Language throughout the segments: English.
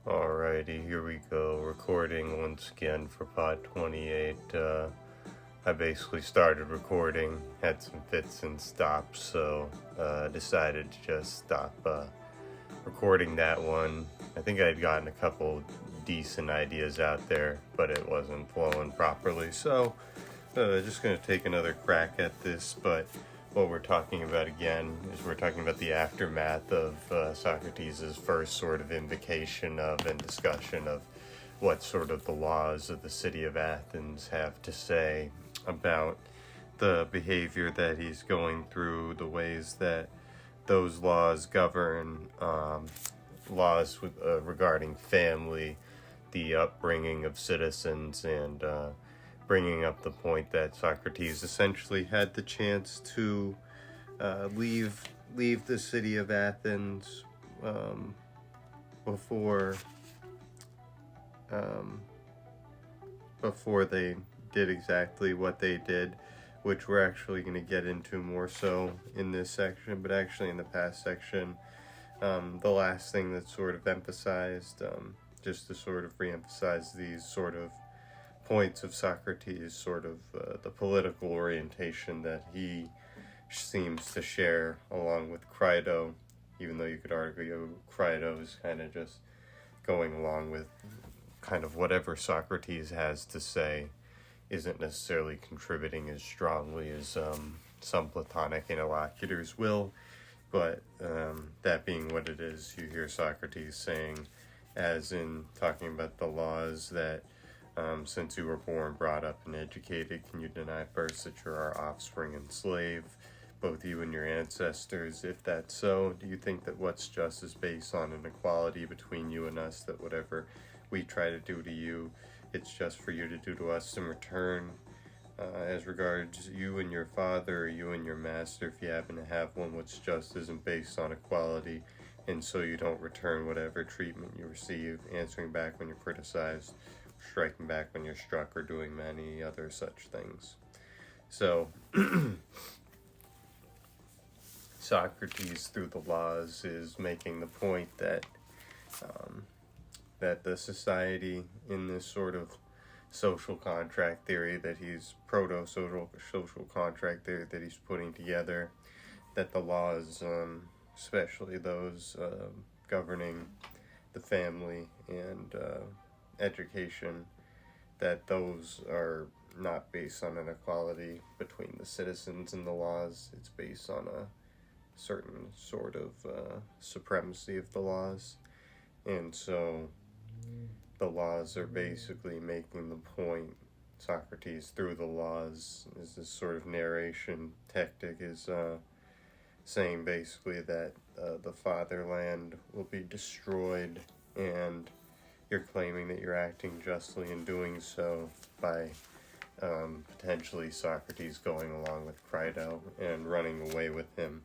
Alrighty, here we go. Recording once again for pod28. I basically started recording, had some fits and stops, so decided to just stop recording that one. I think I'd gotten a couple decent ideas out there, but it wasn't flowing properly, so just going to take another crack at this. But what we're talking about again is we're talking about the aftermath of Socrates' first sort of invocation of and discussion of what sort of the laws of the city of Athens have to say about the behavior that he's going through, the ways that those laws govern, laws regarding family, the upbringing of citizens, and bringing up the point that Socrates essentially had the chance to leave the city of Athens before they did exactly what they did, which we're actually going to get into more so in this section, but actually in the past section, the last thing that's sort of emphasized, just to sort of re-emphasize these sort of points of Socrates, sort of the political orientation that he seems to share along with Crito, even though you could argue Crito is kind of just going along with kind of whatever Socrates has to say, isn't necessarily contributing as strongly as some Platonic interlocutors will. But that being what it is, you hear Socrates saying, as in talking about the laws, that since you were born, brought up, and educated, can you deny first that you're our offspring and slave, both you and your ancestors? If that's so, do you think that what's just is based on an equality between you and us, that whatever we try to do to you, it's just for you to do to us in return? As regards you and your father, or you and your master, if you happen to have one, what's just isn't based on equality, and so you don't return whatever treatment you receive, answering back when you're criticized, striking back when you're struck, or doing many other such things. So, Socrates, through the laws, is making the point that that the society, in this sort of social contract theory that he's proto-social contract theory that he's putting together, that the laws, especially those governing the family and education, that those are not based on an equality between the citizens and the laws. It's based on a certain sort of supremacy of the laws. And so the laws are basically making the point, Socrates, through the laws, is this sort of narration tactic, is saying basically that the fatherland will be destroyed, and you're claiming that you're acting justly in doing so by potentially Socrates going along with Crito and running away with him.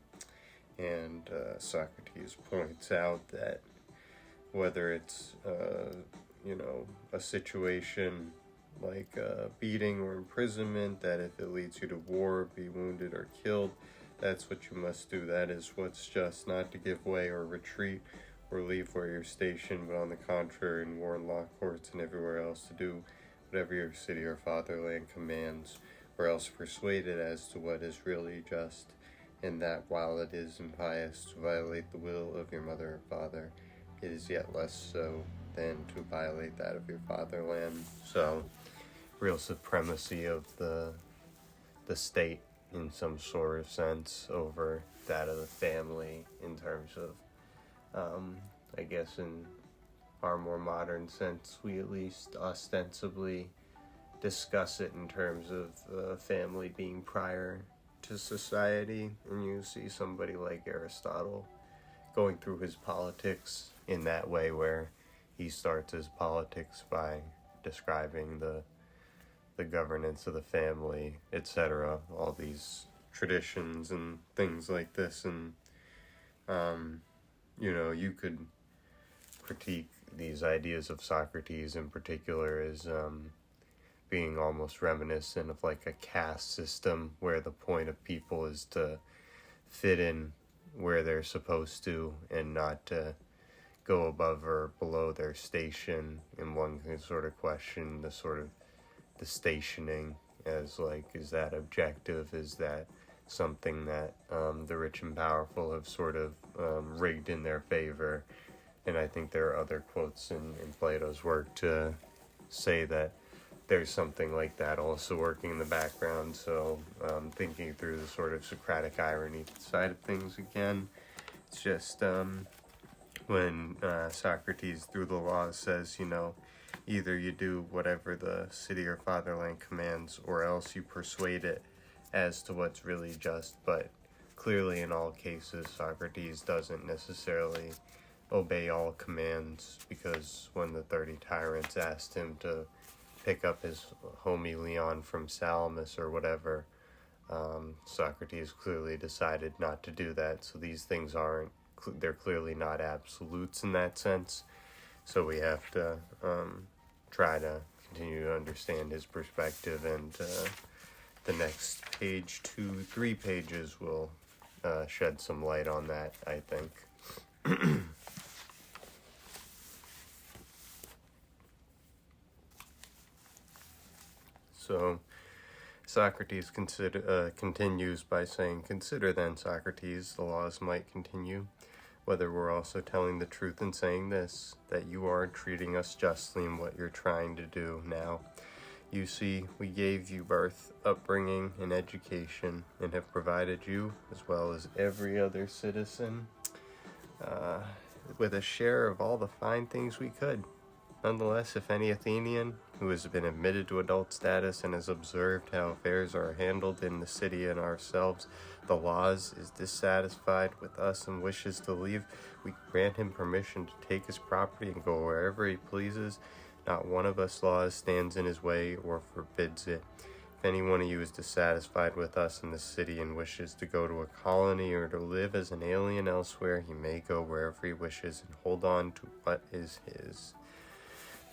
And Socrates points out that whether it's a situation like beating or imprisonment, that if it leads you to war, be wounded or killed, that's what you must do. That is what's just, not to give way or retreat or leave where you're stationed, but on the contrary, in war and law courts and everywhere else, to do whatever your city or fatherland commands, or else persuaded as to what is really just, and that while it is impious to violate the will of your mother or father, it is yet less so than to violate that of your fatherland. So, real supremacy of the state in some sort of sense over that of the family, in terms of, I guess in our more modern sense, we at least ostensibly discuss it in terms of family being prior to society. And you see somebody like Aristotle going through his politics in that way, where he starts his politics by describing the governance of the family, etc., all these traditions and things like this. And you could critique these ideas of Socrates in particular as being almost reminiscent of like a caste system, where the point of people is to fit in where they're supposed to, and not to go above or below their station, and one can sort of question the stationing as like, is that objective? Is that something that the rich and powerful have sort of rigged in their favor? And I think there are other quotes in Plato's work to say that there's something like that also working in the background. So thinking through the sort of Socratic irony side of things again, it's just when Socrates through the laws says, either you do whatever the city or fatherland commands, or else you persuade it as to what's really just. But clearly in all cases, Socrates doesn't necessarily obey all commands, because when the 30 tyrants asked him to pick up his homie Leon from Salamis or whatever, Socrates clearly decided not to do that. So these things they're clearly not absolutes in that sense. So we have to try to continue to understand his perspective, and the next page, 2-3 pages will shed some light on that, I think. So Socrates continues by saying, "Consider then, Socrates, the laws might continue, whether we're also telling the truth in saying this, that you are treating us justly in what you're trying to do now. You see, we gave you birth, upbringing, and education, and have provided you, as well as every other citizen, with a share of all the fine things we could. Nonetheless, if any Athenian who has been admitted to adult status and has observed how affairs are handled in the city and ourselves, the laws, is dissatisfied with us and wishes to leave, we grant him permission to take his property and go wherever he pleases. Not one of us laws stands in his way or forbids it. If any one of you is dissatisfied with us in the city and wishes to go to a colony or to live as an alien elsewhere, he may go wherever he wishes and hold on to what is his.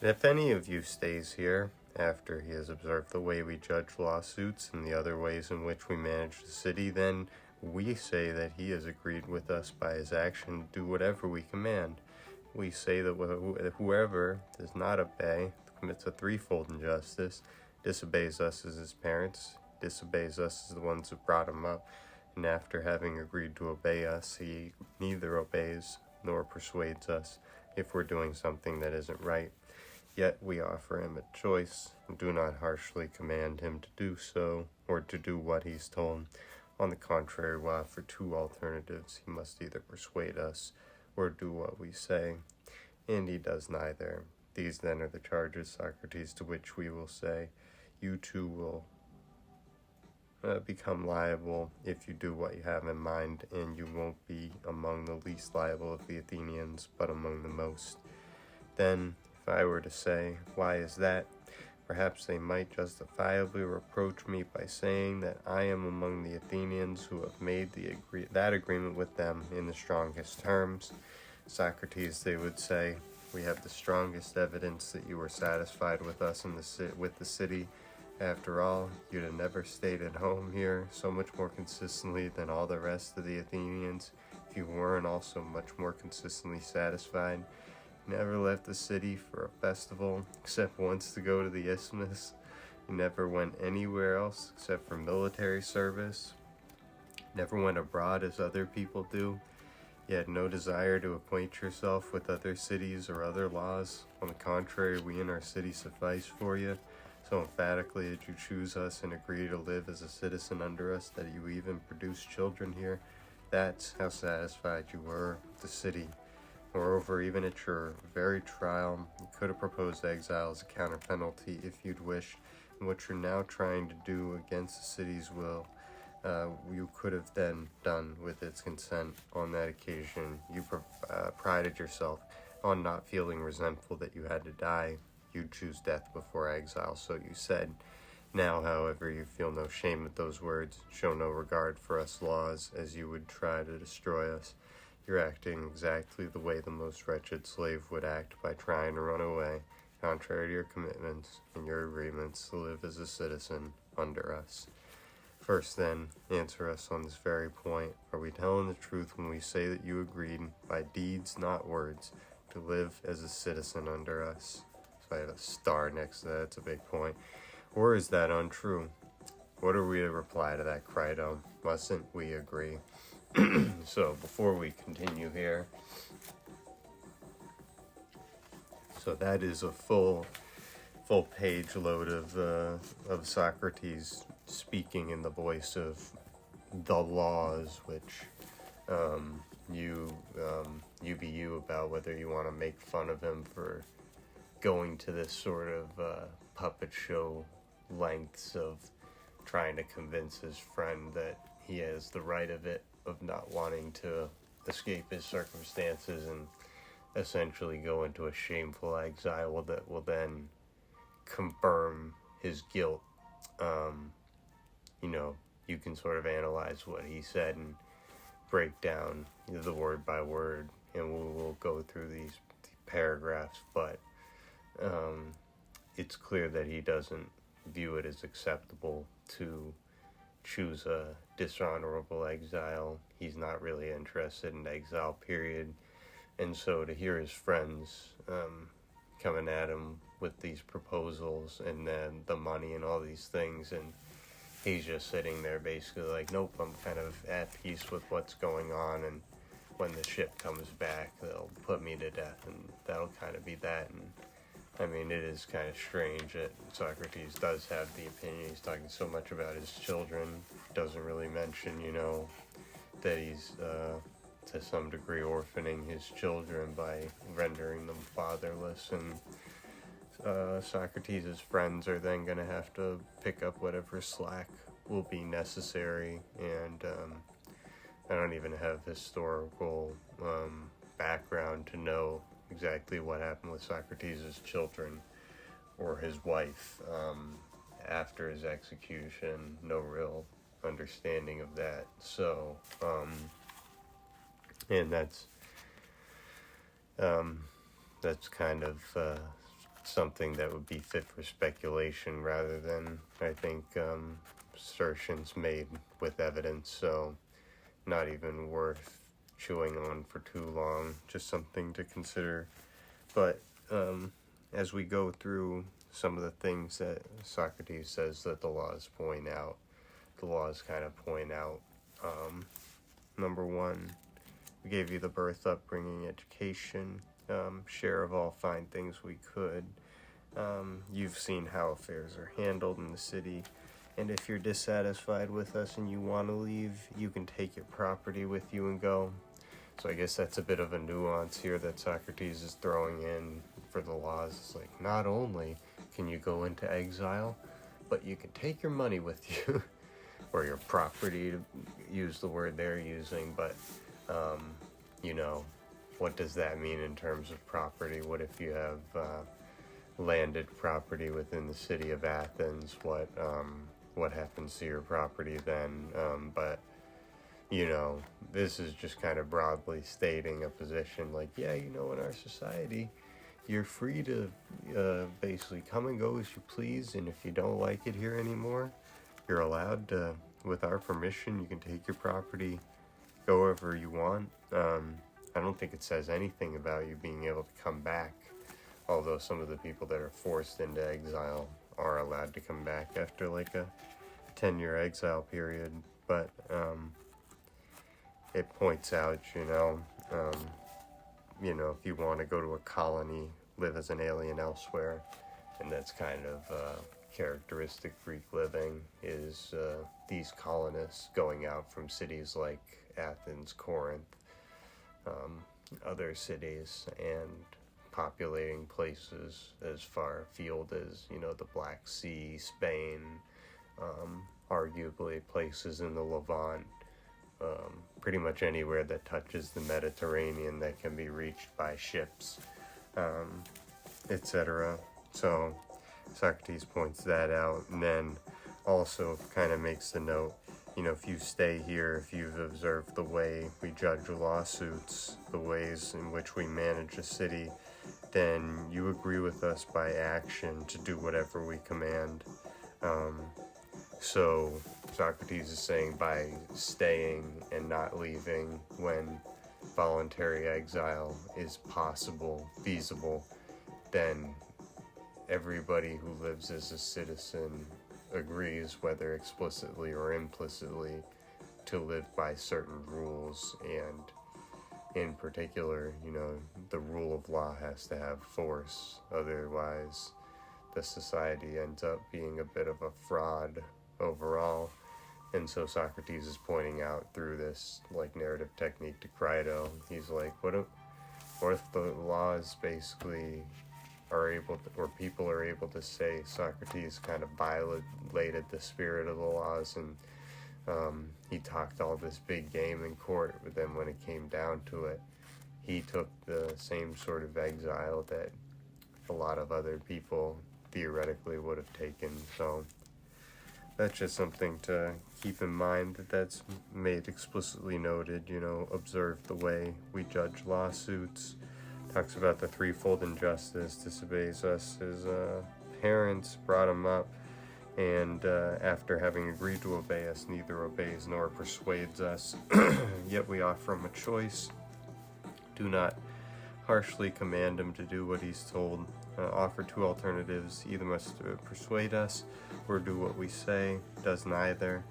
And if any of you stays here, after he has observed the way we judge lawsuits and the other ways in which we manage the city, then we say that he has agreed with us by his action to do whatever we command. We say that whoever does not obey commits a threefold injustice, disobeys us as his parents, disobeys us as the ones who brought him up, and after having agreed to obey us, he neither obeys nor persuades us if we're doing something that isn't right. Yet we offer him a choice, and do not harshly command him to do so, or to do what he's told. On the contrary, we offer two alternatives. He must either persuade us, or do what we say. And he does neither. These then are the charges, Socrates, to which we will say, you too will become liable if you do what you have in mind, and you won't be among the least liable of the Athenians, but among the most. Then, if I were to say, why is that? Perhaps they might justifiably reproach me by saying that I am among the Athenians who have made that agreement with them in the strongest terms. Socrates, they would say, we have the strongest evidence that you were satisfied with us with the city. After all, you'd have never stayed at home here so much more consistently than all the rest of the Athenians if you weren't also much more consistently satisfied. Never left the city for a festival except once to go to the Isthmus. You never went anywhere else except for military service. Never went abroad as other people do. You had no desire to acquaint yourself with other cities or other laws. On the contrary, we in our city suffice for you. So emphatically did you choose us and agree to live as a citizen under us that you even produced children here. That's how satisfied you were with the city. Moreover, even at your very trial, you could have proposed exile as a counter penalty if you'd wished, and what you're now trying to do against the city's will, you could have then done with its consent. On that occasion, you prided yourself on not feeling resentful that you had to die. You'd choose death before exile, so you said. Now, however, you feel no shame at those words, show no regard for us laws, as you would try to destroy us. You're acting exactly the way the most wretched slave would act by trying to run away, contrary to your commitments and your agreements to live as a citizen under us. First, then, answer us on this very point. Are we telling the truth when we say that you agreed by deeds, not words, to live as a citizen under us. So I have a star next to that. That's a big point. Or is that untrue? What are we to reply to that, crito? Mustn't we agree? So before we continue here, so that is a full page load of Socrates speaking in the voice of the laws, which you be you about whether you want to make fun of him for going to this sort of puppet show lengths of trying to convince his friend that he has the right of not wanting to escape his circumstances and essentially go into a shameful exile that will then confirm his guilt. You can sort of analyze what he said and break down the word by word, and we'll go through these paragraphs, but it's clear that he doesn't view it as acceptable to choose a dishonorable exile. He's not really interested in exile, period. And so to hear his friends coming at him with these proposals and then the money and all these things, and he's just sitting there basically like, nope, I'm kind of at peace with what's going on, and when the ship comes back, they'll put me to death, and that'll kind of be that. And I mean, it is kind of strange that Socrates does have the opinion. He's talking so much about his children, doesn't really mention, that he's to some degree orphaning his children by rendering them fatherless, and Socrates' friends are then going to have to pick up whatever slack will be necessary, and I don't even have historical background to know exactly what happened with Socrates' children or his wife after his execution. No real understanding of that. So, and that's kind of something that would be fit for speculation rather than, I think, assertions made with evidence. So, not even worth chewing on for too long, just something to consider. But as we go through some of the things that Socrates says that the laws point out, number one, we gave you the birth, upbringing, education, share of all fine things we could. You've seen how affairs are handled in the city, and if you're dissatisfied with us and you want to leave, you can take your property with you and go. So I guess that's a bit of a nuance here that Socrates is throwing in for the laws. It's like, not only can you go into exile, but you can take your money with you, or your property, to use the word they're using. But, what does that mean in terms of property? What if you have landed property within the city of Athens? What happens to your property then? But this is just kind of broadly stating a position like, in our society, you're free to basically come and go as you please, and if you don't like it here anymore, you're allowed to, with our permission, you can take your property, go wherever you want. I don't think it says anything about you being able to come back, although some of the people that are forced into exile are allowed to come back after like a 10-year exile period. But it points out, if you want to go to a colony, live as an alien elsewhere, and that's kind of characteristic Greek living, is these colonists going out from cities like Athens, Corinth, other cities, and populating places as far afield as, the Black Sea, Spain, arguably places in the Levant, pretty much anywhere that touches the Mediterranean that can be reached by ships, etc. So Socrates points that out, and then also kind of makes the note, if you stay here, if you've observed the way we judge lawsuits, the ways in which we manage a city, then you agree with us by action to do whatever we command. So Socrates is saying by staying and not leaving when voluntary exile is possible, feasible, then everybody who lives as a citizen agrees, whether explicitly or implicitly, to live by certain rules, and in particular, the rule of law has to have force, otherwise the society ends up being a bit of a fraud overall. And so Socrates is pointing out through this narrative technique to Crito, he's like, what if the laws basically are able to, or people are able to say Socrates kind of violated the spirit of the laws, and he talked all this big game in court, but then when it came down to it, he took the same sort of exile that a lot of other people theoretically would have taken. So that's just something to keep in mind, that's made explicitly noted. Observe the way we judge lawsuits. Talks about the threefold injustice: disobeys us. His parents brought him up, and after having agreed to obey us, neither obeys nor persuades us. Yet we offer him a choice. Do not harshly command him to do what he's told. Offer two alternatives: either must persuade us or do what we say. Does neither.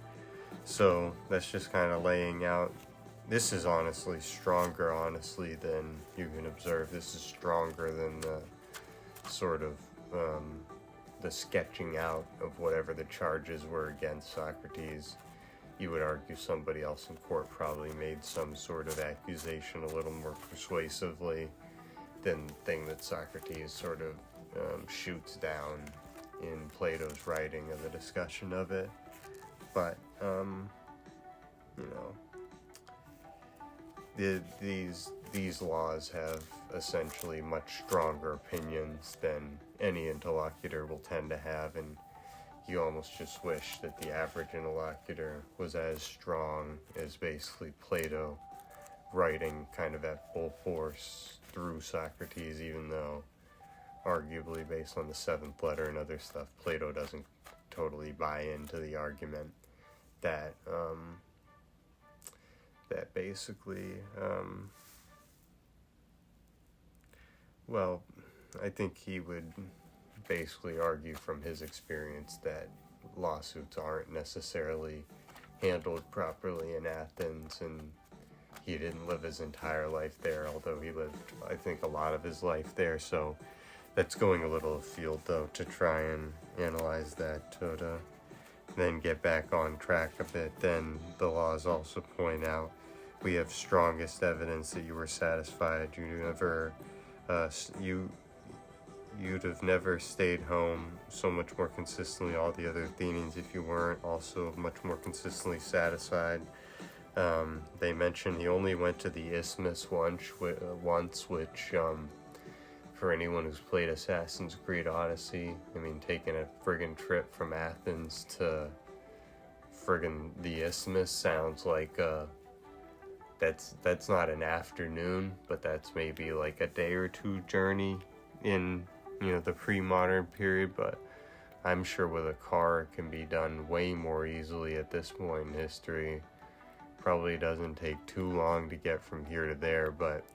So that's just kind of laying out. This is honestly stronger, than you can observe. This is stronger than the sort of the sketching out of whatever the charges were against Socrates. You would argue somebody else in court probably made some sort of accusation a little more persuasively than the thing that Socrates sort of shoots down in Plato's writing of the discussion of it. But, these laws have essentially much stronger opinions than any interlocutor will tend to have, and you almost just wish that the average interlocutor was as strong as basically Plato, writing kind of at full force through Socrates, even though arguably based on the seventh letter and other stuff, Plato doesn't totally buy into the argument that that basically I think he would basically argue from his experience that lawsuits aren't necessarily handled properly in Athens, and he didn't live his entire life there, although he lived, I think, a lot of his life there. So that's going a little afield, though, to try and analyze that, to then get back on track a bit. Then the laws also point out, we have strongest evidence that you were satisfied. You'd have never stayed home so much more consistently, all the other Athenians, if you weren't also much more consistently satisfied. They mention he only went to the Isthmus once, which for anyone who's played Assassin's Creed Odyssey, taking a friggin' trip from Athens to friggin' the Isthmus sounds like that's not an afternoon, but that's maybe like a day or two journey in the pre-modern period. But I'm sure with a car it can be done way more easily at this point in history. Probably doesn't take too long to get from here to there, but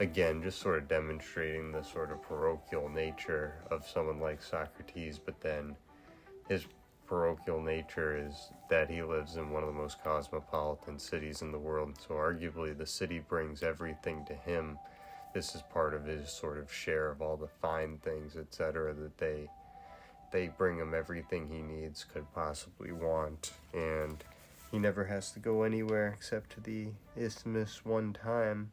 again, just sort of demonstrating the sort of parochial nature of someone like Socrates. But then his parochial nature is that he lives in one of the most cosmopolitan cities in the world, so arguably the city brings everything to him. This is part of his sort of share of all the fine things, etc., that they bring him everything he needs, could possibly want, and he never has to go anywhere except to the Isthmus one time,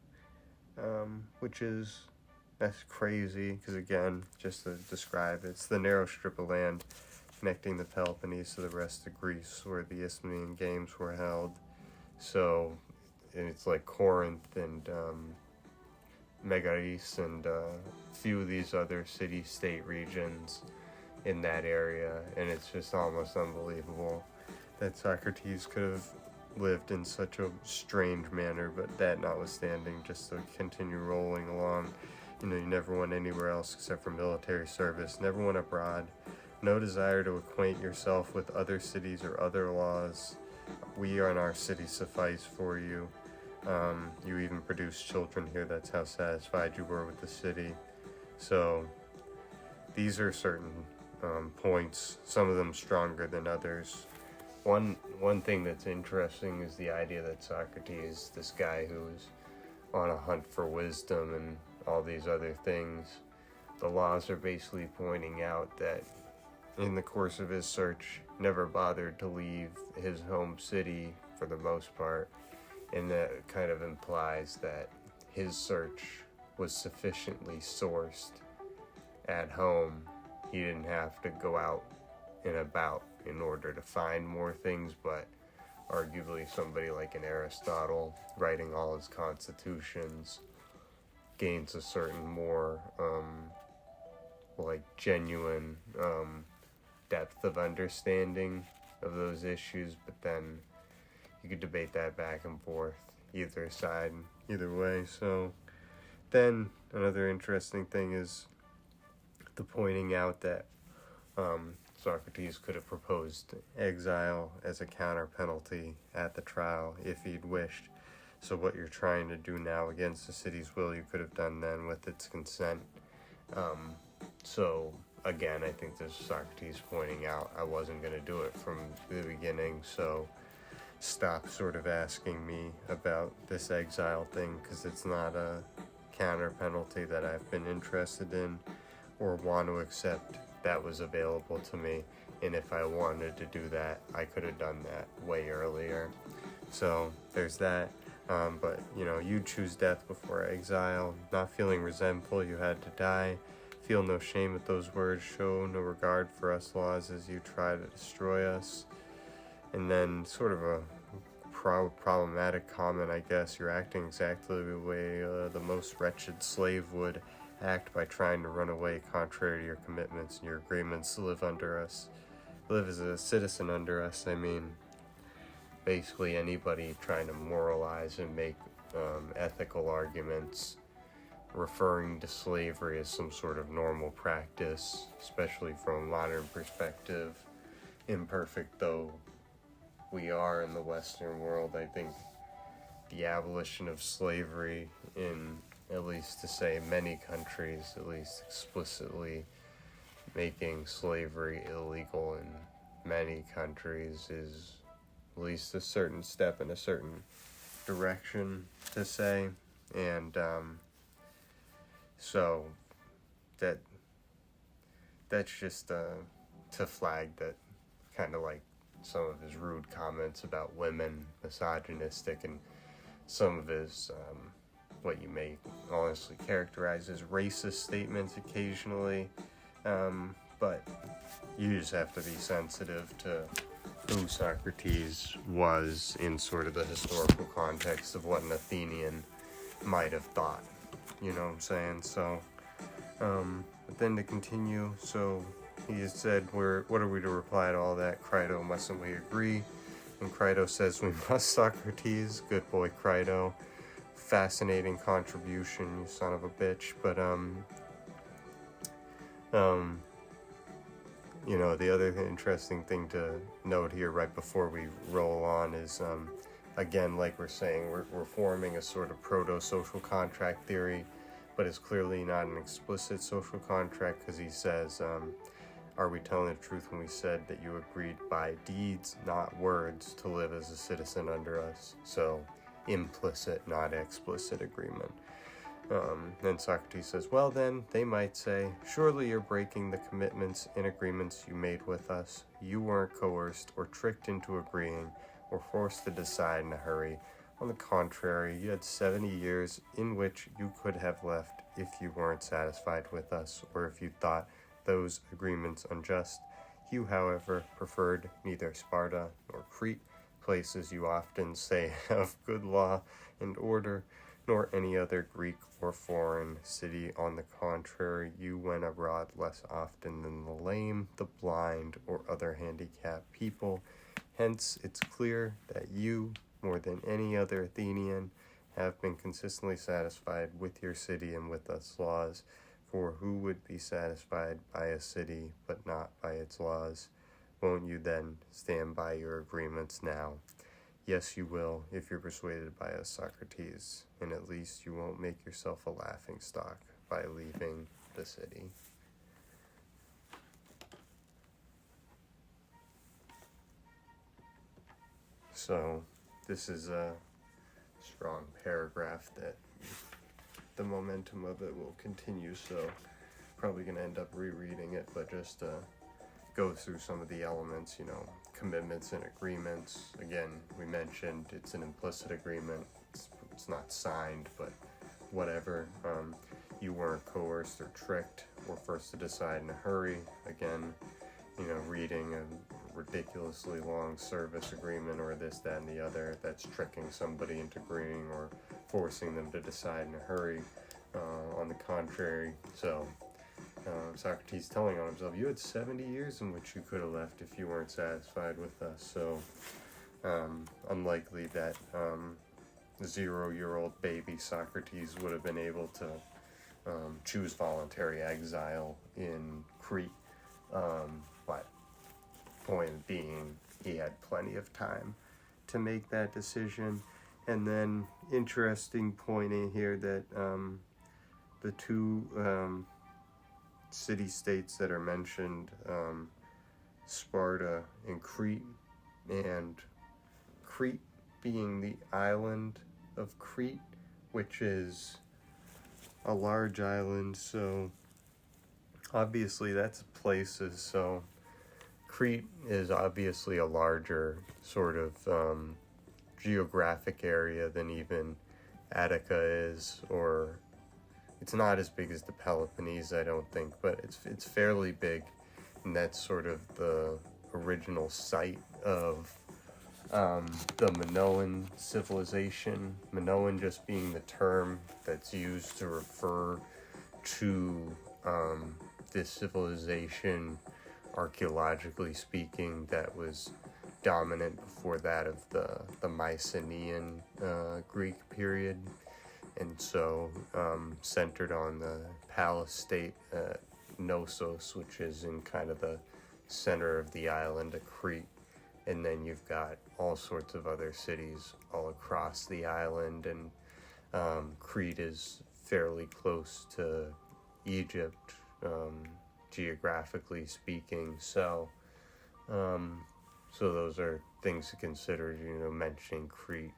that's crazy, because again, just to describe, it's the narrow strip of land connecting the Peloponnese to the rest of Greece, where the Isthmian Games were held. So, and it's like Corinth and Megaris and a few of these other city-state regions in that area, and it's just almost unbelievable that Socrates could have lived in such a strange manner. But that notwithstanding, just to continue rolling along, you never went anywhere else except for military service, never went abroad, no desire to acquaint yourself with other cities or other laws. We and our city suffice for you. You even produced children here. That's how satisfied you were with the city. So these are certain points, some of them stronger than others. One thing that's interesting is the idea that Socrates, this guy who's on a hunt for wisdom and all these other things, the laws are basically pointing out that in the course of his search, never bothered to leave his home city for the most part, and that kind of implies that his search was sufficiently sourced at home. He didn't have to go out and about in order to find more things, but arguably somebody like an Aristotle, writing all his constitutions, gains a certain more genuine depth of understanding of those issues. But then you could debate that back and forth, either side, either way. So then another interesting thing is the pointing out that Socrates could have proposed exile as a counter penalty at the trial if he'd wished. So what you're trying to do now against the city's will, you could have done then with its consent. So again, I think this is Socrates pointing out I wasn't going to do it from the beginning, so stop sort of asking me about this exile thing, because it's not a counter penalty that I've been interested in or want to accept. That was available to me, and if I wanted to do that, I could have done that way earlier. So there's that. But you choose death before exile. Not feeling resentful you had to die. Feel no shame at those words. Show no regard for us laws as you try to destroy us. And then sort of a problematic comment, I guess. You're acting exactly the way the most wretched slave would act, by trying to run away contrary to your commitments and your agreements to live as a citizen under us. I mean, basically anybody trying to moralize and make ethical arguments referring to slavery as some sort of normal practice, especially from a modern perspective, imperfect though we are in the Western world, I think the abolition of slavery in, at least to say many countries, at least explicitly making slavery illegal in many countries, is at least a certain step in a certain direction to say. And so that's just to flag that kind of like some of his rude comments about women, misogynistic, and some of his what you may honestly characterize as racist statements occasionally, but you just have to be sensitive to who Socrates was in sort of the historical context of what an Athenian might have thought, you know what I'm saying? So, but then to continue, so he has said, what are we to reply to all that? Crito, mustn't we agree? And Crito says, we must, Socrates. Good boy, Crito. Fascinating contribution, you son of a bitch. But the other interesting thing to note here right before we roll on is, again, like we're saying, we're forming a sort of proto-social contract theory, but it's clearly not an explicit social contract, because he says, are we telling the truth when we said that you agreed by deeds, not words, to live as a citizen under us? So implicit, not explicit agreement. Then Socrates says, well then, they might say, surely you're breaking the commitments and agreements you made with us. You weren't coerced or tricked into agreeing or forced to decide in a hurry. On the contrary, you had 70 years in which you could have left if you weren't satisfied with us, or if you thought those agreements unjust. You, however, preferred neither Sparta nor Crete, places you often say have good law and order, nor any other Greek or foreign city. On the contrary, you went abroad less often than the lame, the blind, or other handicapped people. Hence, it's clear that you, more than any other Athenian, have been consistently satisfied with your city and with its laws. For who would be satisfied by a city but not by its laws? Won't you then stand by your agreements now? Yes, you will, if you're persuaded by us, Socrates, and at least you won't make yourself a laughingstock by leaving the city. So, this is a strong paragraph that the momentum of it will continue, so probably going to end up rereading it, but just go through some of the elements, commitments and agreements. Again, we mentioned it's an implicit agreement. It's not signed, but whatever. You weren't coerced or tricked or forced to decide in a hurry. Again, reading a ridiculously long service agreement or this, that, and the other, that's tricking somebody into agreeing or forcing them to decide in a hurry. On the contrary, so Socrates telling on himself, you had 70 years in which you could have left if you weren't satisfied with us. So unlikely that 0-year-old baby Socrates would have been able to choose voluntary exile in Crete. But point being, he had plenty of time to make that decision. And then interesting point in here that the two city-states that are mentioned, Sparta and Crete being the island of Crete, which is a large island, so obviously that's places, so Crete is obviously a larger sort of geographic area than even Attica is, or it's not as big as the Peloponnese, I don't think, but it's fairly big, and that's sort of the original site of the Minoan civilization. Minoan just being the term that's used to refer to this civilization, archaeologically speaking, that was dominant before that of the Mycenaean Greek period. And so centered on the palace state Knossos, which is in kind of the center of the island of Crete. And then you've got all sorts of other cities all across the island, and Crete is fairly close to Egypt, geographically speaking. So those are things to consider, mentioning Crete.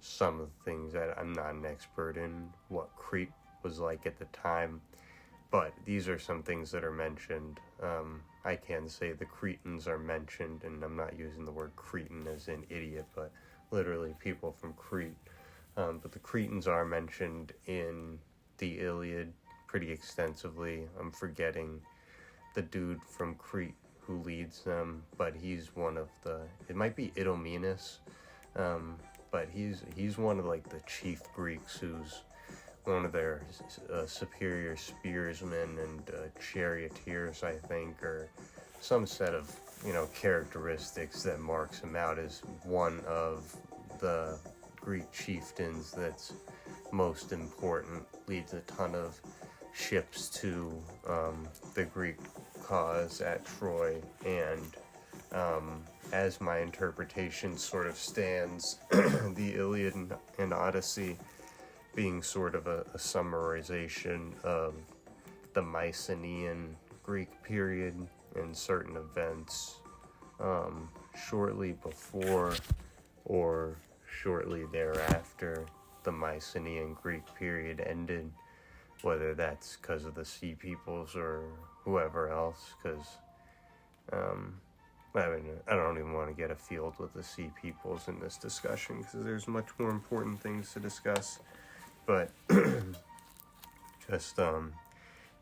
Some of the things that I'm not an expert in what Crete was like at the time, but these are some things that are mentioned. I can say the Cretans are mentioned, and I'm not using the word Cretan as in idiot, but literally people from Crete. But the Cretans are mentioned in the Iliad pretty extensively. I'm forgetting the dude from Crete who leads them, but he's one of it might be Idomeneus, but he's one of like the chief Greeks, who's one of their superior spearsmen and charioteers, I think, or some set of characteristics that marks him out as one of the Greek chieftains that's most important, leads a ton of ships to the Greek cause at Troy, and as my interpretation sort of stands, the Iliad and Odyssey being sort of a summarization of the Mycenaean Greek period and certain events shortly before or shortly thereafter the Mycenaean Greek period ended, whether that's because of the Sea Peoples or whoever else, because I don't even want to get afield with the Sea Peoples in this discussion, because there's much more important things to discuss, but just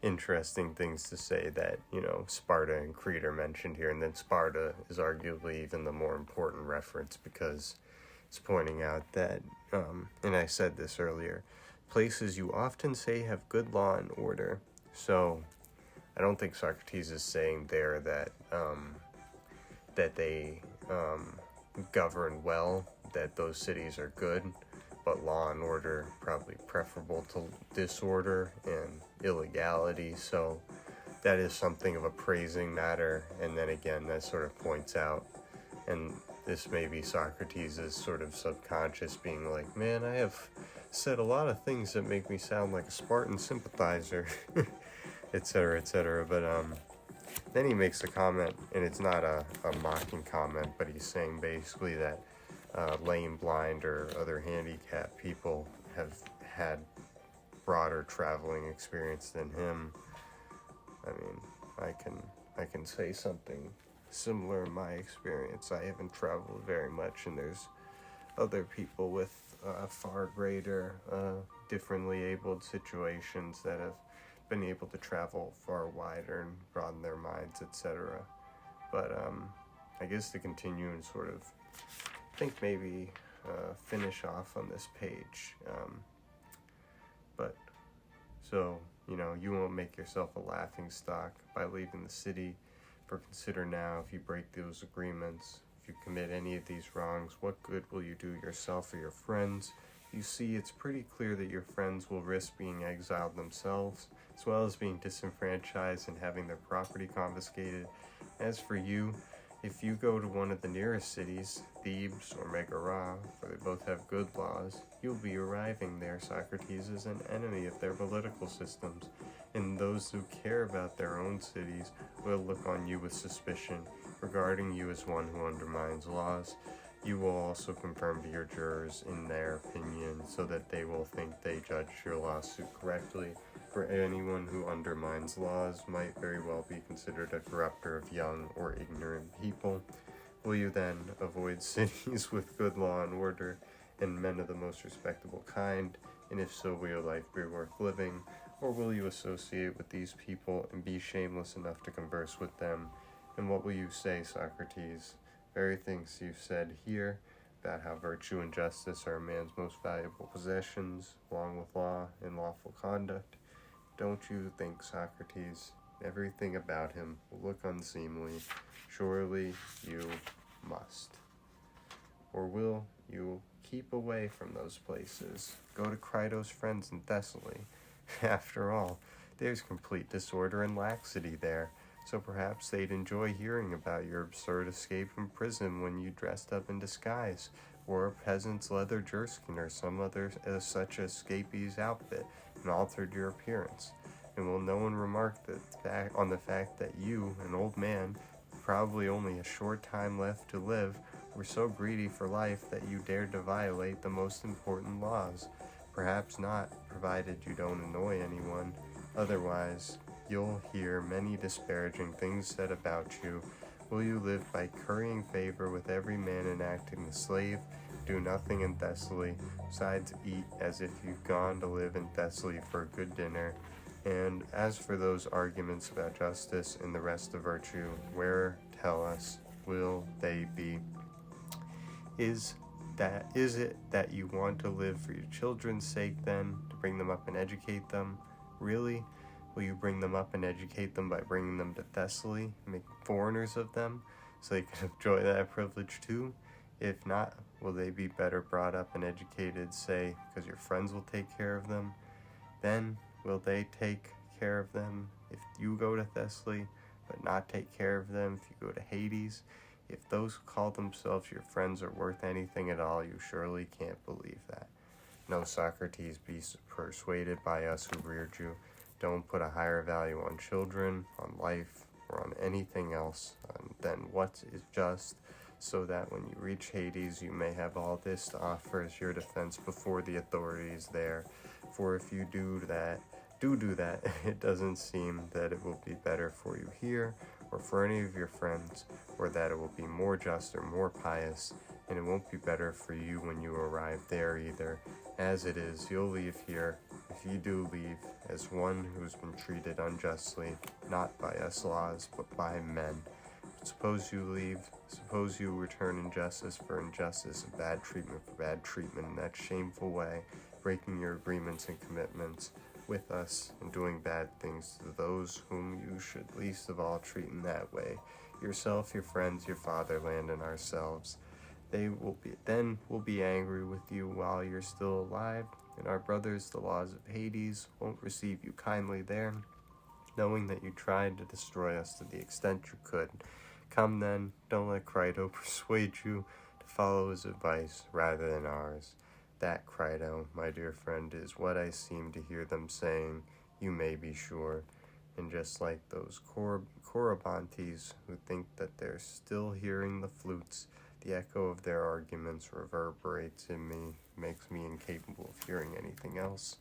interesting things to say that, Sparta and Crete are mentioned here, and then Sparta is arguably even the more important reference, because it's pointing out that, and I said this earlier, places you often say have good law and order. So I don't think Socrates is saying there that that they govern well, that those cities are good, but law and order probably preferable to disorder and illegality. So that is something of a praising matter. And then again, that sort of points out, and this may be Socrates' sort of subconscious being like, man, I have said a lot of things that make me sound like a Spartan sympathizer, etc., etc. But then he makes a comment, and it's not a mocking comment, but he's saying basically that lame, blind, or other handicapped people have had broader traveling experience than him. I mean, I can say something similar in my experience. I haven't traveled very much, and there's other people with far greater, differently abled situations that have been able to travel far wider and broaden their minds, etc. But I guess to continue and sort of think maybe finish off on this page. But so, you won't make yourself a laughing stock by leaving the city. For consider now, if you break those agreements, if you commit any of these wrongs, what good will you do yourself or your friends? You see, it's pretty clear that your friends will risk being exiled themselves, as well as being disenfranchised and having their property confiscated. As for you, if you go to one of the nearest cities, Thebes or Megara, for they both have good laws, you'll be arriving there, Socrates, as an enemy of their political systems, and those who care about their own cities will look on you with suspicion, regarding you as one who undermines laws. You will also confirm to your jurors in their opinion, so that they will think they judged your lawsuit correctly. For anyone who undermines laws might very well be considered a corrupter of young or ignorant people. Will you then avoid cities with good law and order, and men of the most respectable kind? And if so, will your life be worth living? Or will you associate with these people and be shameless enough to converse with them? And what will you say, Socrates? Very things you've said here about how virtue and justice are a man's most valuable possessions, along with law and lawful conduct. Don't you think, Socrates, everything about him will look unseemly? Surely you must. Or will you keep away from those places? Go to Crito's friends in Thessaly. After all, there's complete disorder and laxity there, so perhaps they'd enjoy hearing about your absurd escape from prison when you dressed up in disguise, or a peasant's leather jerskin, or some other such escapee's outfit, and altered your appearance. And will no one remark on the fact that you, an old man, probably only a short time left to live, were so greedy for life that you dared to violate the most important laws? Perhaps not, provided you don't annoy anyone. Otherwise, you'll hear many disparaging things said about you. Will you live by currying favor with every man and acting the slave? Do nothing in Thessaly, besides eat as if you'd gone to live in Thessaly for a good dinner. And as for those arguments about justice and the rest of virtue, where, tell us, will they be? Is it that you want to live for your children's sake, then, to bring them up and educate them? Really? Will you bring them up and educate them by bringing them to Thessaly, make foreigners of them, so they can enjoy that privilege too? If not, will they be better brought up and educated, say, because your friends will take care of them? Then, will they take care of them if you go to Thessaly, but not take care of them if you go to Hades? If those who call themselves your friends are worth anything at all, you surely can't believe that. No, Socrates, be persuaded by us who reared you. Don't put a higher value on children, on life, or on anything else than what is just, so that when you reach Hades, you may have all this to offer as your defense before the authorities there. For if you do that, it doesn't seem that it will be better for you here, or for any of your friends, or that it will be more just or more pious, and it won't be better for you when you arrive there either. As it is, you'll leave here, if you do leave, as one who's been treated unjustly, not by us laws, but by men. But suppose you leave, suppose you return injustice for injustice, and bad treatment for bad treatment in that shameful way, breaking your agreements and commitments with us, and doing bad things to those whom you should least of all treat in that way, yourself, your friends, your fatherland, and ourselves. They will be angry with you while you're still alive, and our brothers, the laws of Hades, won't receive you kindly there, knowing that you tried to destroy us to the extent you could. Come then, don't let Crito persuade you to follow his advice rather than ours. That, Crito, my dear friend, is what I seem to hear them saying, you may be sure. And just like those Corybantes who think that they're still hearing the flutes, the echo of their arguments reverberates in me, makes me incapable of hearing anything else.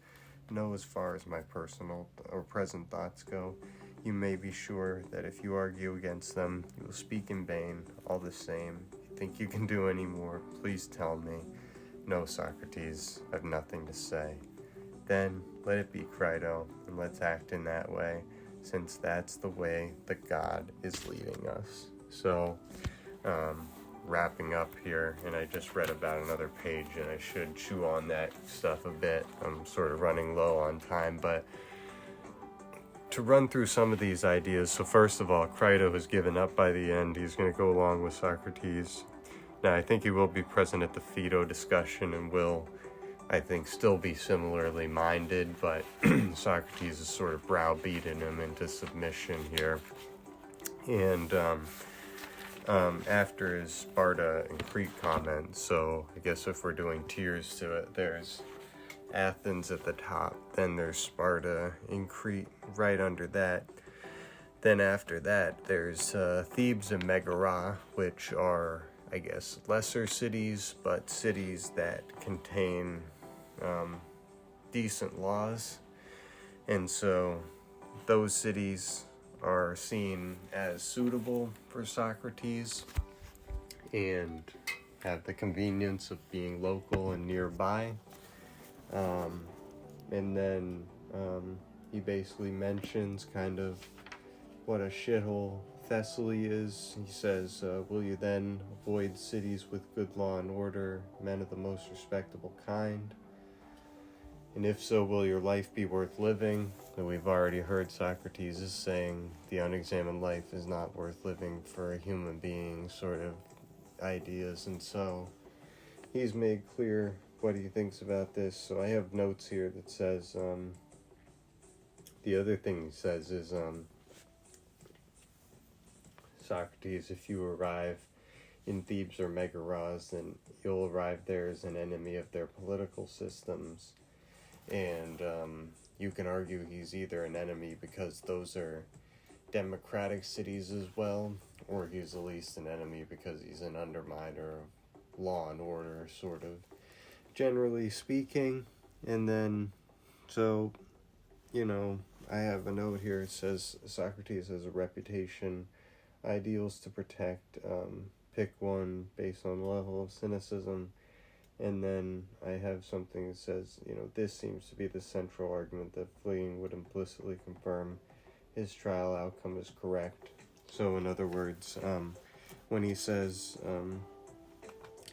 No, as far as my personal or present thoughts go, you may be sure that if you argue against them, you will speak in vain. All the same, if you think you can do any more, please tell me. No, Socrates, I've nothing to say. Then let it be, Crito, and let's act in that way, since that's the way the God is leading us. So, wrapping up here, and I just read about another page, and I should chew on that stuff a bit. I'm sort of running low on time, but to run through some of these ideas. So first of all, Crito has given up by the end. He's going to go along with Socrates. Now, I think he will be present at the Phaedo discussion and will, I think, still be similarly minded, but Socrates is sort of browbeating him into submission here. And after his Sparta and Crete comment, so I guess if we're doing tiers to it, there's Athens at the top, then there's Sparta and Crete right under that. Then after that, there's Thebes and Megara, which are, I guess, lesser cities, but cities that contain decent laws. And so those cities are seen as suitable for Socrates and have the convenience of being local and nearby. And then he basically mentions kind of what a shithole Thessaly is. He says, will you then avoid cities with good law and order, men of the most respectable kind? And if so, will your life be worth living? And we've already heard Socrates is saying the unexamined life is not worth living for a human being, sort of ideas. And so he's made clear what he thinks about this. So I have notes here that says, the other thing he says is, Socrates, if you arrive in Thebes or Megaras, then you'll arrive there as an enemy of their political systems. And you can argue he's either an enemy because those are democratic cities as well, or he's at least an enemy because he's an underminer of law and order, sort of, generally speaking. And then, so, I have a note here. It says Socrates has a reputation, ideals to protect, pick one based on the level of cynicism. And then I have something that says, this seems to be the central argument that fleeing would implicitly confirm his trial outcome is correct. So in other words, when he says,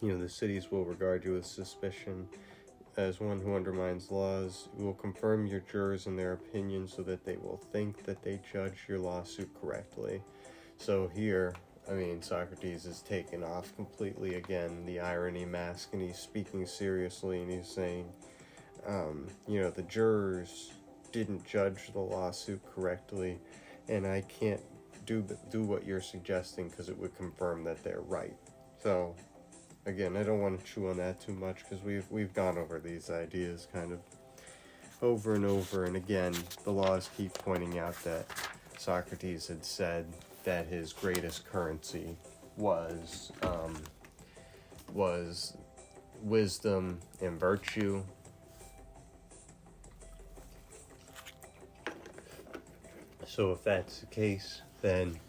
the cities will regard you with suspicion as one who undermines laws, you will confirm your jurors in their opinion so that they will think that they judge your lawsuit correctly. So here, Socrates is taken off completely again, the irony mask, and he's speaking seriously, and he's saying, the jurors didn't judge the lawsuit correctly, and I can't do what you're suggesting because it would confirm that they're right. So, again, I don't want to chew on that too much because we've gone over these ideas kind of over and over, and again, the laws keep pointing out that Socrates had said that his greatest currency was wisdom and virtue. So if that's the case, then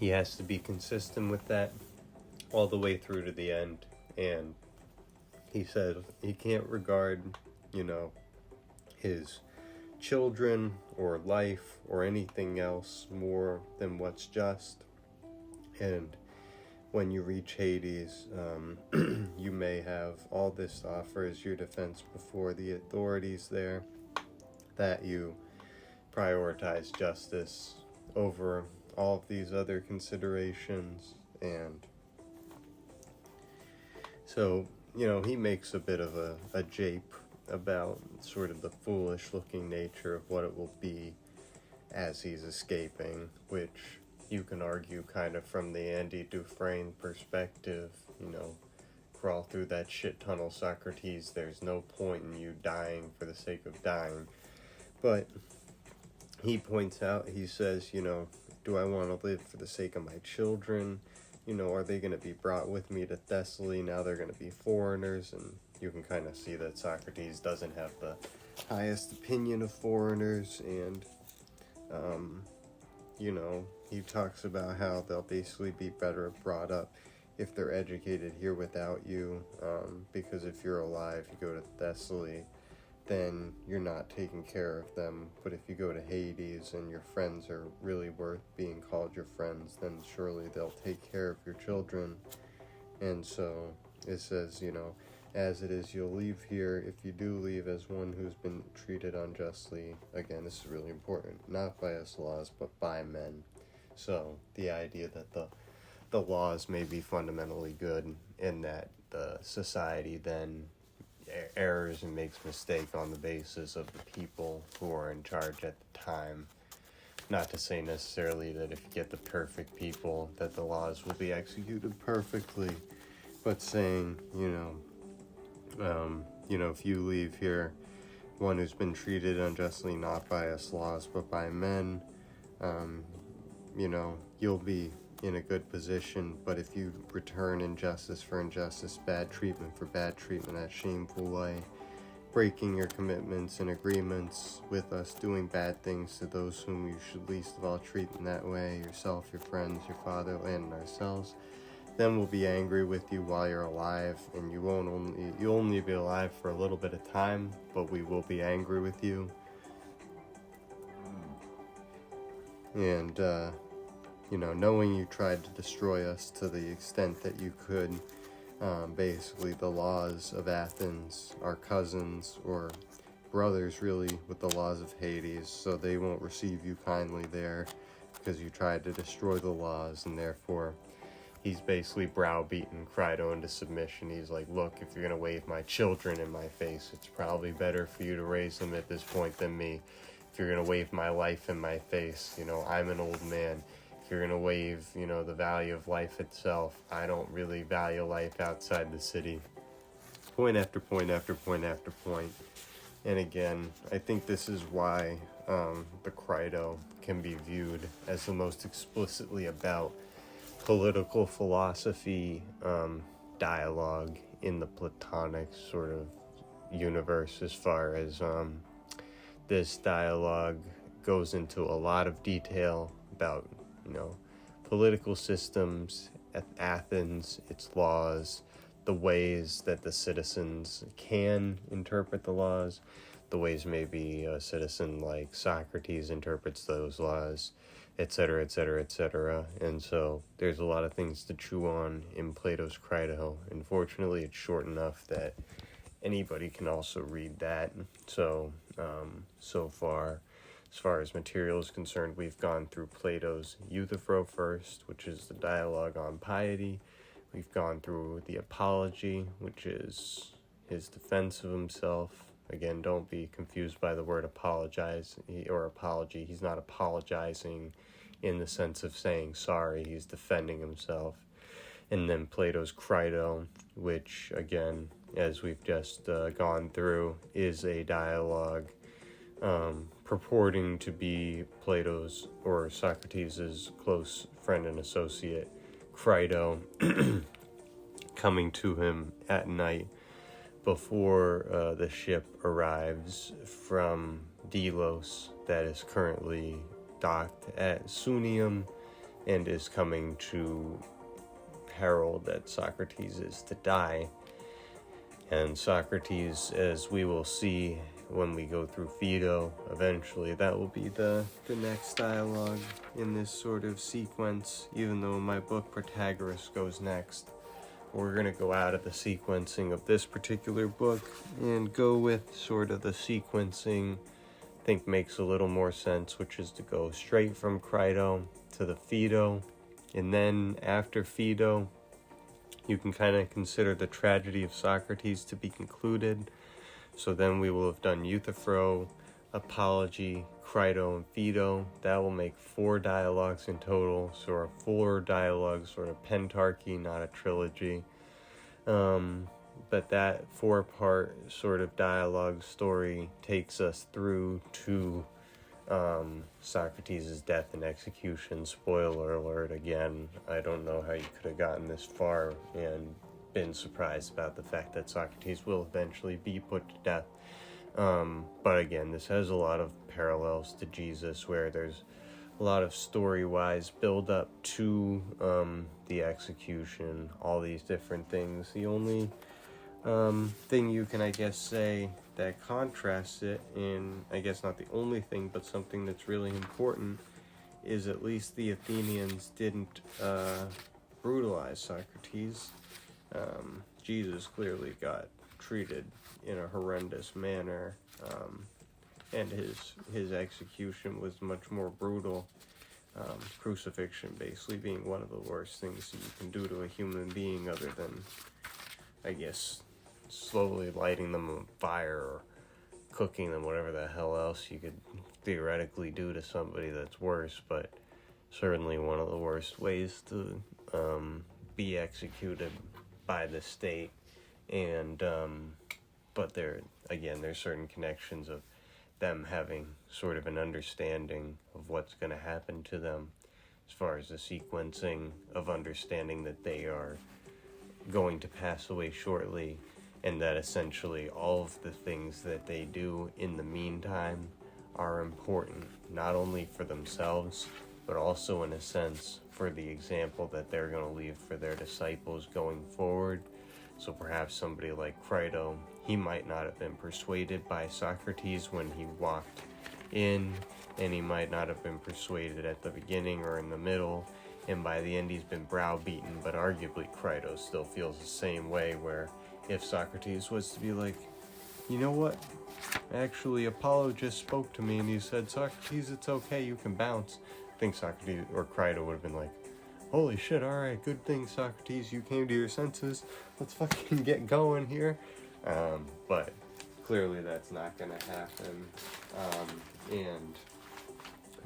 he has to be consistent with that all the way through to the end. And he said he can't regard, his children or life or anything else more than what's just. And when you reach Hades, you may have all this to offer as your defense before the authorities there, that you prioritize justice over all of these other considerations. And so, he makes a bit of a jape about sort of the foolish looking nature of what it will be as he's escaping, which you can argue kind of from the Andy Dufresne perspective, crawl through that shit tunnel, Socrates. There's no point in you dying for the sake of dying. But he points out, he says, do I want to live for the sake of my children? Are they going to be brought with me to Thessaly? Now they're going to be foreigners. And you can kind of see that Socrates doesn't have the highest opinion of foreigners. And, he talks about how they'll basically be better brought up if they're educated here without you. Because if you're alive, you go to Thessaly, then you're not taking care of them. But if you go to Hades and your friends are really worth being called your friends, then surely they'll take care of your children. And so it says, as it is, you'll leave here, if you do leave, as one who's been treated unjustly. Again, this is really important. Not by us laws, but by men. So the idea that the laws may be fundamentally good and that the society then errors and makes mistake on the basis of the people who are in charge at the time. Not to say necessarily that if you get the perfect people that the laws will be executed perfectly, but saying, if you leave here, one who's been treated unjustly not by us laws but by men, you'll be in a good position. But if you return injustice for injustice, bad treatment for bad treatment, that shameful way, breaking your commitments and agreements with us, doing bad things to those whom you should least of all treat in that way, yourself, your friends, your fatherland, and ourselves, then we'll be angry with you while you're alive, and you'll only be alive for a little bit of time, but we will be angry with you. And knowing you tried to destroy us to the extent that you could, basically the laws of Athens are cousins or brothers really with the laws of Hades, so they won't receive you kindly there because you tried to destroy the laws, and therefore he's basically browbeaten Crito into submission. He's like, look, if you're going to wave my children in my face, it's probably better for you to raise them at this point than me. If you're going to wave my life in my face, I'm an old man. If you're going to wave, the value of life itself, I don't really value life outside the city. Point after point after point after point. And again, I think this is why the Crito can be viewed as the most explicitly about political philosophy dialogue in the Platonic sort of universe, as far as this dialogue goes into a lot of detail about political systems at Athens, its laws, the ways that the citizens can interpret the laws, the ways maybe a citizen like Socrates interprets those laws, etc., etc., etc. And so there's a lot of things to chew on in Plato's Crito. Unfortunately, it's short enough that anybody can also read that. So, so far, as far as material is concerned, we've gone through Plato's Euthyphro first, which is the dialogue on piety. We've gone through the Apology, which is his defense of himself. Again, don't be confused by the word apologize or apology. He's not apologizing in the sense of saying sorry. He's defending himself. And then Plato's Crito, which, again, as we've just gone through, is a dialogue purporting to be Plato's or Socrates' close friend and associate, Crito, coming to him at night before the ship arrives from Delos that is currently docked at Sunium and is coming to herald that Socrates is to die. And Socrates, as we will see when we go through Phaedo, eventually that will be the next dialogue in this sort of sequence, even though in my book Protagoras goes next. We're going to go out of the sequencing of this particular book and go with sort of the sequencing I think makes a little more sense, which is to go straight from Crito to the Phaedo, and then after Phaedo you can kind of consider the tragedy of Socrates to be concluded. So then we will have done Euthyphro, Apology, Crito and Phaedo. That will make 4 dialogues in total, so a 4 dialogue sort of pentarchy, not a trilogy. But that 4-part sort of dialogue story takes us through to Socrates' death and execution. Spoiler alert again. I don't know how you could have gotten this far and been surprised about the fact that Socrates will eventually be put to death. But again, this has a lot of parallels to Jesus, where there's a lot of story-wise build up to the execution, all these different things. The only thing you can, I guess, say that contrasts it, and I guess not the only thing, but something that's really important, is at least the Athenians didn't brutalize Socrates. Jesus clearly got treated in a horrendous manner, and his execution was much more brutal. Crucifixion basically being one of the worst things that you can do to a human being, other than, I guess, slowly lighting them on fire or cooking them, whatever the hell else you could theoretically do to somebody that's worse, but certainly one of the worst ways to be executed by the state. And but there's certain connections of them having sort of an understanding of what's going to happen to them, as far as the sequencing of understanding that they are going to pass away shortly, and that essentially all of the things that they do in the meantime are important, not only for themselves, but also in a sense for the example that they're going to leave for their disciples going forward. So perhaps somebody like Crito, he might not have been persuaded by Socrates when he walked in, and he might not have been persuaded at the beginning or in the middle, and by the end he's been browbeaten. But arguably Crito still feels the same way, where if Socrates was to be like, you know what, actually Apollo just spoke to me and he said, Socrates, it's okay, you can bounce, I think Socrates or Crito would have been like, holy shit, alright, good thing, Socrates, you came to your senses, let's fucking get going here. But clearly that's not going to happen, and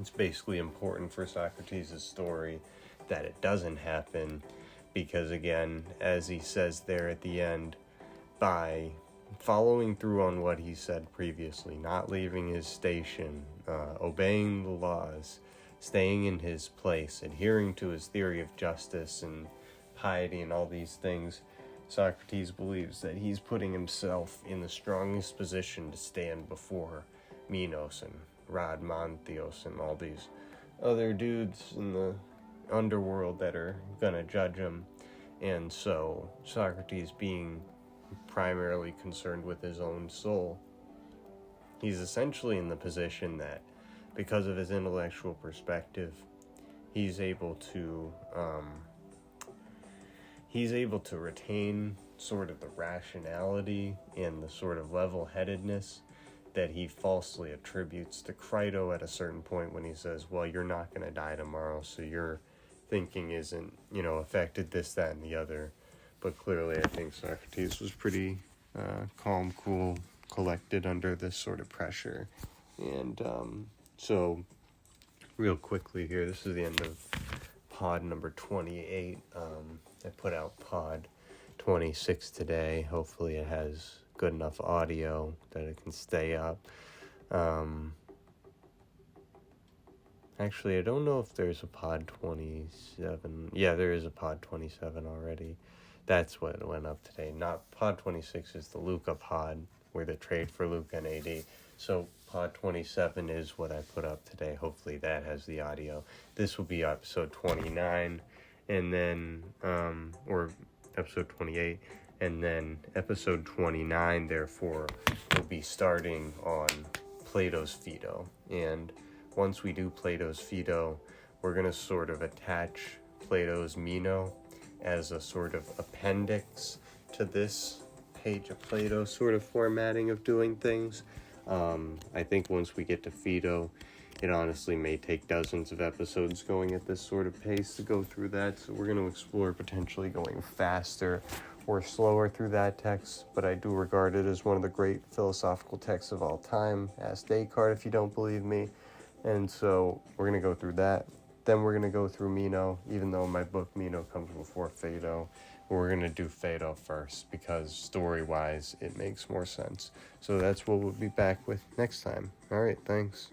it's basically important for Socrates' story that it doesn't happen, because again, as he says there at the end, by following through on what he said previously, not leaving his station, obeying the laws, staying in his place, adhering to his theory of justice and piety and all these things, Socrates believes that he's putting himself in the strongest position to stand before Minos and Rhadmantheos and all these other dudes in the underworld that are gonna judge him. And so Socrates, being primarily concerned with his own soul, he's essentially in the position that, because of his intellectual perspective, he's able to retain sort of the rationality and the sort of level-headedness that he falsely attributes to Crito at a certain point when he says, well, you're not going to die tomorrow, so your thinking isn't, affected, this, that, and the other. But clearly I think Socrates was pretty calm, cool, collected under this sort of pressure. And so real quickly here, this is the end of pod number 28. I put out pod 26 today. Hopefully it has good enough audio that it can stay up. Actually, I don't know if there's a pod 27. Yeah, there is a pod 27 already. That's what went up today. Not pod 26 is the Luca pod, where the trade for Luca and AD. So pod 27 is what I put up today. Hopefully that has the audio. This will be episode 29, and then or episode 28, and then episode 29 therefore will be starting on Plato's Phaedo. And once we do Plato's Phaedo, we're going to sort of attach Plato's Meno as a sort of appendix to this page of Plato sort of formatting of doing things. I think once we get to Phaedo, it honestly may take dozens of episodes going at this sort of pace to go through that, so we're going to explore potentially going faster or slower through that text, but I do regard it as one of the great philosophical texts of all time. Ask Descartes if you don't believe me. And so we're going to go through that. Then we're going to go through Meno, even though my book Meno comes before Phaedo. We're going to do Phaedo first because story-wise it makes more sense. So that's what we'll be back with next time. All right, thanks.